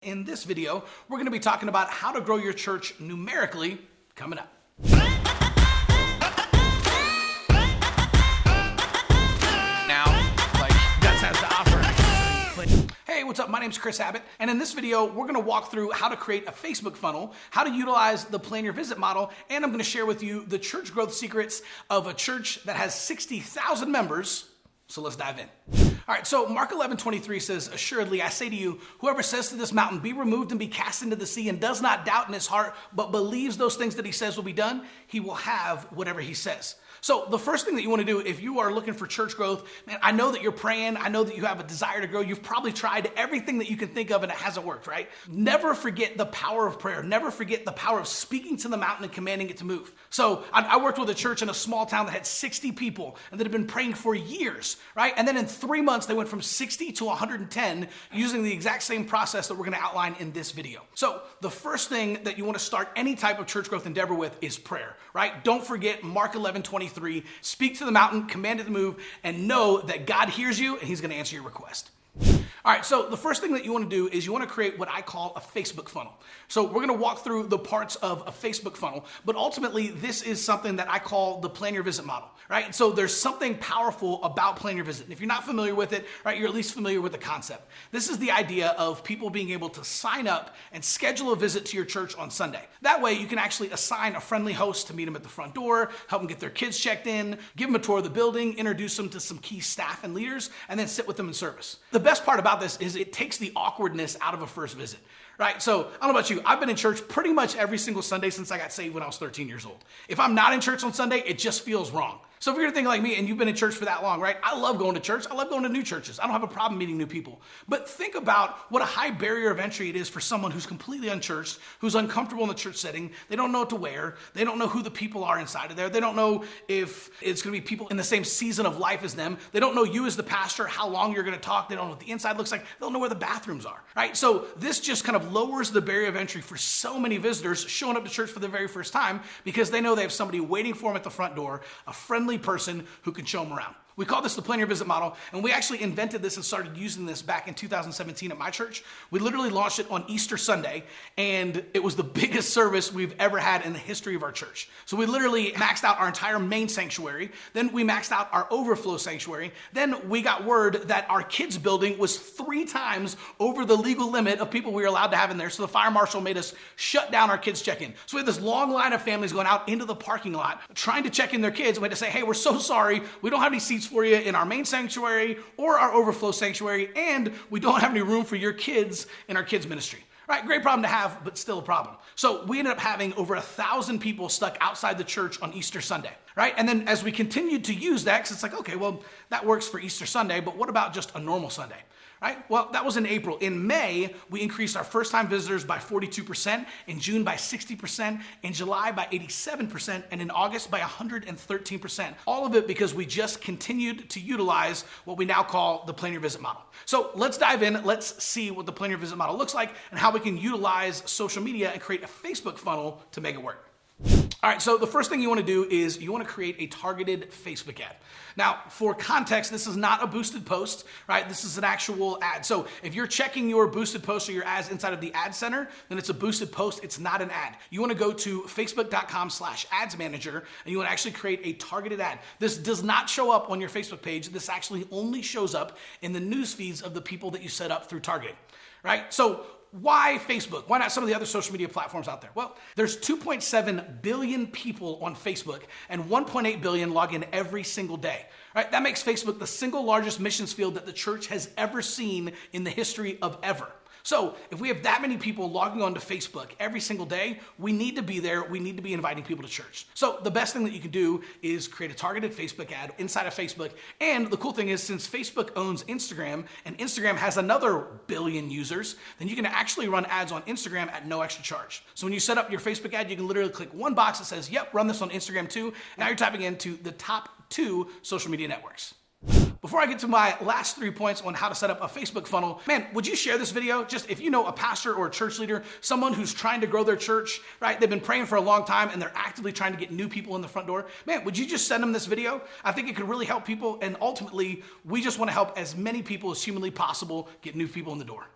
In this video, we're going to be talking about how to grow your church numerically coming up. Now, Guts has to offer. Hey, what's up? My name's Chris Abbott, and in this video, we're going to walk through how to create a Facebook funnel, how to utilize the Plan Your Visit model, and I'm going to share with you the church growth secrets of a church that has 60,000 members. So let's dive in. All right, so Mark 11:23 says, "Assuredly, I say to you, whoever says to this mountain, be removed and be cast into the sea, and does not doubt in his heart, but believes those things that he says will be done, he will have whatever he says." So the first thing that you want to do if you are looking for church growth, man, I know that you're praying. I know that you have a desire to grow. You've probably tried everything that you can think of and it hasn't worked, right? Never forget the power of prayer. Never forget the power of speaking to the mountain and commanding it to move. So I worked with a church in a small town that had 60 people and that had been praying for years, right? And then in 3 months, they went from 60 to 110 using the exact same process that we're going to outline in this video. So the first thing that you want to start any type of church growth endeavor with is prayer, right? Don't forget Mark 11:23. Speak to the mountain, command it to move, and know that God hears you and he's going to answer your request. All right, so the first thing that you want to do is you want to create what I call a Facebook funnel. So we're going to walk through the parts of a Facebook funnel, but ultimately this is something that I call the Plan Your Visit model, right? And so there's something powerful about Plan Your Visit. And if you're not familiar with it, right, you're at least familiar with the concept. This is the idea of people being able to sign up and schedule a visit to your church on Sunday. That way you can actually assign a friendly host to meet them at the front door, help them get their kids checked in, give them a tour of the building, introduce them to some key staff and leaders, and then sit with them in service. The best part about this is it takes the awkwardness out of a first visit, right? So I don't know about you, I've been in church pretty much every single Sunday since I got saved when I was 13 years old. If I'm not in church on Sunday, it just feels wrong. So if you're thinking like me and you've been in church for that long, right? I love going to church. I love going to new churches. I don't have a problem meeting new people. But think about what a high barrier of entry it is for someone who's completely unchurched, who's uncomfortable in the church setting. They don't know what to wear. They don't know who the people are inside of there. They don't know if it's going to be people in the same season of life as them. They don't know you as the pastor, how long you're going to talk. They don't know what the inside looks like. They don't know where the bathrooms are, right? So this just kind of lowers the barrier of entry for so many visitors showing up to church for the very first time because they know they have somebody waiting for them at the front door, a friendly person who can show them around. We call this the Plan Your Visit model, and we actually invented this and started using this back in 2017 at my church. We literally launched it on Easter Sunday, and it was the biggest service we've ever had in the history of our church. So we literally maxed out our entire main sanctuary, then we maxed out our overflow sanctuary, then we got word that our kids building was 3 times over the legal limit of people we were allowed to have in there, so the fire marshal made us shut down our kids check-in. So we had this long line of families going out into the parking lot trying to check in their kids, and we had to say, hey, we're so sorry, we don't have any seats for you in our main sanctuary or our overflow sanctuary, and we don't have any room for your kids in our kids ministry. Right, great problem to have, but still a problem. So we ended up having over 1,000 people stuck outside the church on Easter Sunday, right? And then as we continued to use that, because it's like, okay, well, that works for Easter Sunday, but what about just a normal Sunday? Right? Well, that was in April. In May, we increased our first-time visitors by 42%, in June by 60%, in July by 87%, and in August by 113%. All of it because we just continued to utilize what we now call the Plan Your Visit model. So let's dive in. Let's see what the Plan Your Visit model looks like and how we can utilize social media and create a Facebook funnel to make it work. All right, so the first thing you want to do is you want to create a targeted Facebook ad. Now, for context, this is not a boosted post, right? This is an actual ad. So if you're checking your boosted posts or your ads inside of the ad center, then it's a boosted post. It's not an ad. You want to go to facebook.com/ads manager and you want to actually create a targeted ad. This does not show up on your Facebook page. This actually only shows up in the news feeds of the people that you set up through targeting, right? So why Facebook? Why not some of the other social media platforms out there? Well, there's 2.7 billion people on Facebook and 1.8 billion log in every single day. Right? That makes Facebook the single largest missions field that the church has ever seen in the history of ever. So if we have that many people logging onto Facebook every single day, we need to be there. We need to be inviting people to church. So the best thing that you can do is create a targeted Facebook ad inside of Facebook. And the cool thing is, since Facebook owns Instagram and Instagram has another billion users, then you can actually run ads on Instagram at no extra charge. So when you set up your Facebook ad, you can literally click one box that says, yep, run this on Instagram too. Now you're tapping into the top 2 social media networks. Before I get to my last 3 points on how to set up a Facebook funnel, man, would you share this video? Just if you know a pastor or a church leader, someone who's trying to grow their church, right? They've been praying for a long time and they're actively trying to get new people in the front door. Man, would you just send them this video? I think it could really help people. And ultimately, we just want to help as many people as humanly possible get new people in the door.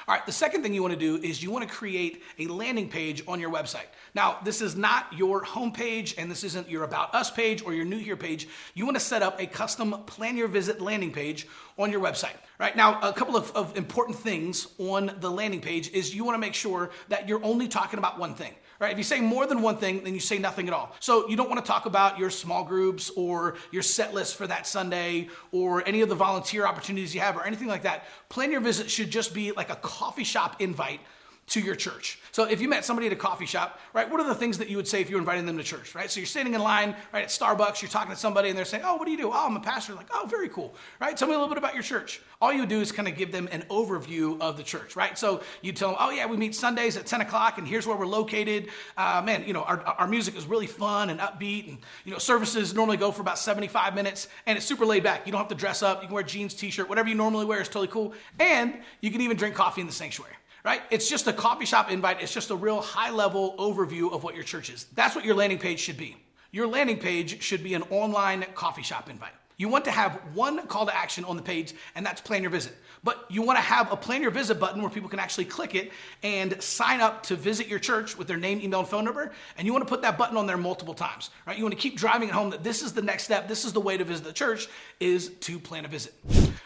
All right, the second thing you want to do is you want to create a landing page on your website. Now, this is not your homepage, and this isn't your About Us page or your New Here page. You want to set up a custom Plan Your Visit landing page on your website. Right now, a couple of important things on the landing page is you want to make sure that you're only talking about one thing. Right? If you say more than one thing, then you say nothing at all. So you don't want to talk about your small groups or your set list for that Sunday or any of the volunteer opportunities you have or anything like that. Plan Your Visit should just be like a coffee shop invite to your church. So if you met somebody at a coffee shop, right, what are the things that you would say if you were inviting them to church, right? So you're standing in line, right, at Starbucks, you're talking to somebody and they're saying, oh, what do you do? Oh, I'm a pastor. Like, oh, very cool, right? Tell me a little bit about your church. All you would do is kind of give them an overview of the church, right? So you tell them, oh yeah, we meet Sundays at 10 o'clock and here's where we're located. Man, our music is really fun and upbeat and, services normally go for about 75 minutes and it's super laid back. You don't have to dress up. You can wear jeans, t-shirt, whatever you normally wear is totally cool. And you can even drink coffee in the sanctuary. Right? It's just a coffee shop invite. It's just a real high-level overview of what your church is. That's what your landing page should be. Your landing page should be an online coffee shop invite. You want to have one call to action on the page, and that's Plan Your Visit. But you want to have a Plan Your Visit button where people can actually click it and sign up to visit your church with their name, email, and phone number. And you want to put that button on there multiple times, right? You want to keep driving it home that this is the next step. This is the way to visit the church, is to plan a visit.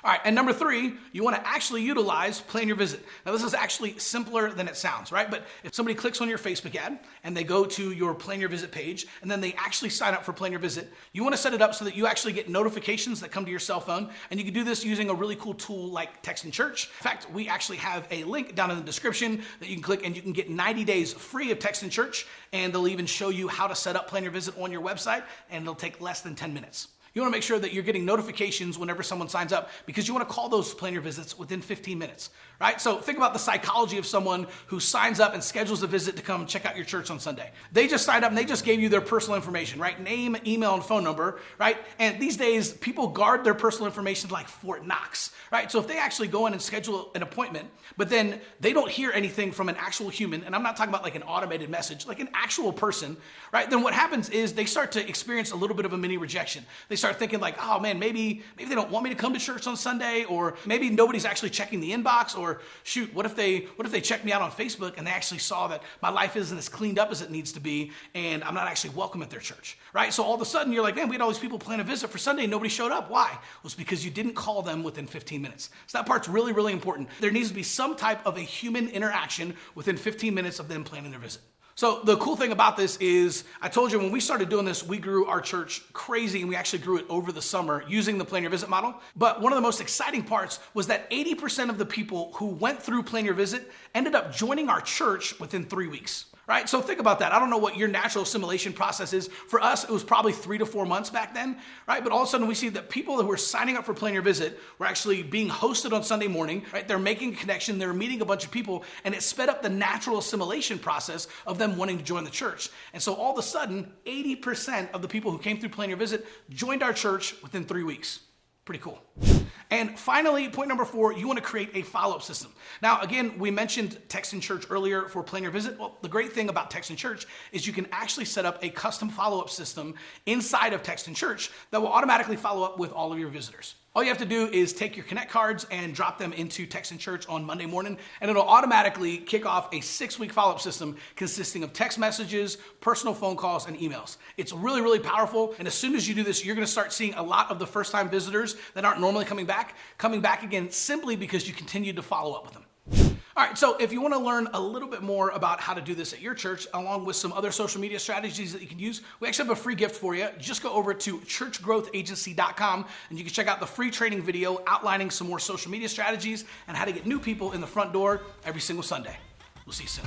All right, and number 3, you want to actually utilize Plan Your Visit. Now, this is actually simpler than it sounds, right? But if somebody clicks on your Facebook ad and they go to your Plan Your Visit page and then they actually sign up for Plan Your Visit, you want to set it up so that you actually get notifications that come to your cell phone. And you can do this using a really cool tool like Text in Church. In fact, we actually have a link down in the description that you can click and you can get 90 days free of Text in Church. And they'll even show you how to set up Plan Your Visit on your website. And it'll take less than 10 minutes. You want to make sure that you're getting notifications whenever someone signs up because you want to call those Plan Your Visits within 15 minutes, right? So think about the psychology of someone who signs up and schedules a visit to come check out your church on Sunday. They just signed up and they just gave you their personal information, right? Name, email, and phone number, right? And these days, people guard their personal information like Fort Knox, right? So if they actually go in and schedule an appointment, but then they don't hear anything from an actual human, and I'm not talking about like an automated message, like an actual person, right? Then what happens is they start to experience a little bit of a mini rejection. They start thinking like, oh man, maybe they don't want me to come to church on Sunday, or maybe nobody's actually checking the inbox, or shoot, what if they check me out on Facebook and they actually saw that my life isn't as cleaned up as it needs to be and I'm not actually welcome at their church, right? So all of a sudden you're like, man, we had all these people plan a visit for Sunday and nobody showed up. Why? Well, it's because you didn't call them within 15 minutes. So that part's really, really important. There needs to be some type of a human interaction within 15 minutes of them planning their visit. So the cool thing about this is, I told you when we started doing this, we grew our church crazy and we actually grew it over the summer using the Plan Your Visit model. But one of the most exciting parts was that 80% of the people who went through Plan Your Visit ended up joining our church within 3 weeks. Right? So think about that. I don't know what your natural assimilation process is. For us, it was probably 3 to 4 months back then, right? But all of a sudden we see that people that were signing up for Plan Your Visit were actually being hosted on Sunday morning, right? They're making a connection, they're meeting a bunch of people, and it sped up the natural assimilation process of them wanting to join the church. And so all of a sudden, 80% of the people who came through Plan Your Visit joined our church within 3 weeks. Pretty cool. And finally, point number 4, you want to create a follow-up system. Now, again, we mentioned Text in Church earlier for Plan Your Visit. Well, the great thing about Text in Church is you can actually set up a custom follow-up system inside of Text in Church that will automatically follow up with all of your visitors. All you have to do is take your Connect cards and drop them into Text in Church on Monday morning, and it'll automatically kick off a 6-week follow-up system consisting of text messages, personal phone calls, and emails. It's really, really powerful, and as soon as you do this, you're going to start seeing a lot of the first-time visitors that aren't normally coming back again simply because you continue to follow up with them. All right, so if you want to learn a little bit more about how to do this at your church, along with some other social media strategies that you can use, we actually have a free gift for you. Just go over to churchgrowthagency.com and you can check out the free training video outlining some more social media strategies and how to get new people in the front door every single Sunday. We'll see you soon.